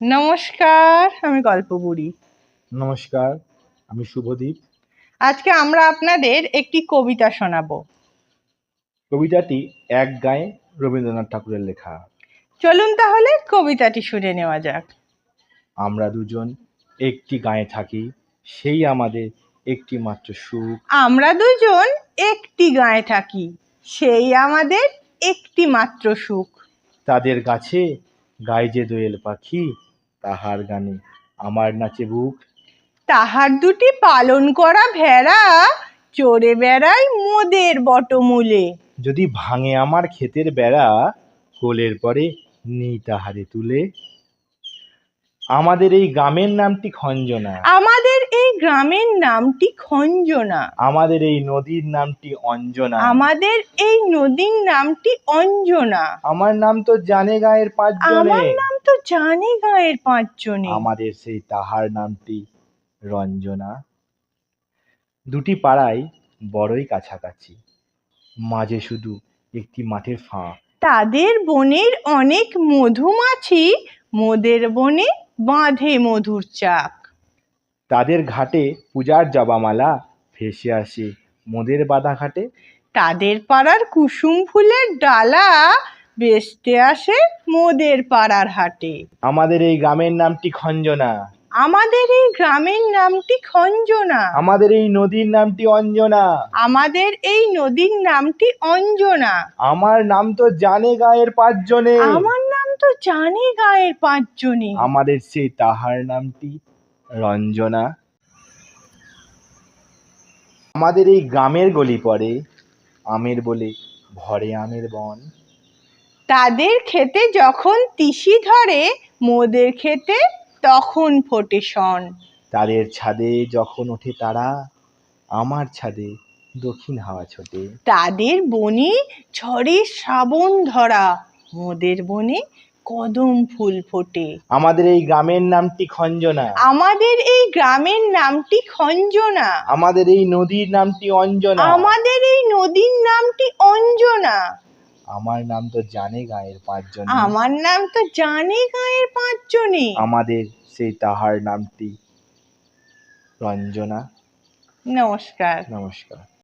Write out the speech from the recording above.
নমস্কার, আমি গল্প বুড়ি। নমস্কার, আমি শুভদীপ। আজকে আমরা আপনাদের একটি কবিতা শোনাবো। কবিতাটি এক গায়ে রবীন্দ্রনাথ ঠাকুরের লেখা। চলুন তাহলে কবিতাটি শুনে নেওয়া যাক। আমরা দুজন একটি গায়ে থাকি, সেই আমাদের একটি মাত্র সুখ। আমরা দুজন একটি গায়ে থাকি, সেই আমাদের একটি মাত্র সুখ। তাদের গাছে গায়ে যে দোয়েল পাখি, তাহার গানে আমার নাচে বুক। তাহার দুটি পালন করা ভেড়া চড়ে বেড়ায় মোদের বটমূলে। যদি ভাঙে আমার ক্ষেতের বেড়া, কোলের পরে নেই তাহারে তুলে। আমাদের এই গ্রামের নামটি খঞ্জনা। আমাদের এই গ্রামের নামটি খঞ্জনা। আমাদের এই নদীর নামটি অঞ্জনা। আমাদের এই নদীর নামটি অঞ্জনা। আমার নাম তো জানে গায়ের পাঁচজনে। আমার নাম তো জানে গায়ের পাঁচজনে। আমাদের সেই তাহার নামটি রঞ্জনা। দুটি পাড়ায় বড়ই কাছাকাছি, মাঝে শুধু একটি মাঠের ফাঁক। তাদের বনের অনেক মধুমাছি, মোদের বনে বাঁধে মধুর চাক। তাদের ঘাটে পূজার জবামালা ভেসে আসে মোদের বাঁধা ঘাটে। তাদের পাড়ার কুসুম ফুলের ডালা বেচতে আসে মোদের পাড়ার হাটে। আমাদের এই গ্রামের নামটি খঞ্জনা। আমাদের এই গ্রামের নামটি খঞ্জনা। আমাদের এই নদীর নামটি অঞ্জনা। আমাদের এই নদীর নামটি অঞ্জনা। আমার নাম তো জানে গায়ের পাঁচজনে। আমার নাম তো জানে গায়ের পাঁচজনে। আমাদের সেই তাহার নামটি রঞ্জনা। আমাদের এই গ্রামের গলি পড়ে আমের বলে ভরে আমের বন। তাদের খেতে যখন তিসি ধরে, মোদের খেতে তখন ফোটে শন। তাদের ছাদে যখন ওঠে তারা, আমার ছাদে দক্ষিণ হাওয়া ছোটে। তাদের বনে ঝড়ে শ্রাবণ ধরা, মোদের বনে কদম ফুল ফোটে। আমাদের এই গ্রামের নামটি খঞ্জনা। আমাদের এই গ্রামের নামটি খঞ্জনা। আমাদের এই নদীর নামটি অঞ্জনা। আমাদের এই নদীর নামটি অঞ্জনা। আমার নাম তো জানে গায়ের পাঁচজনে। আমার নাম তো জানে গায়ের পাঁচজনে। আমাদের সেই তাহার নামটি রঞ্জনা। নমস্কার। নমস্কার।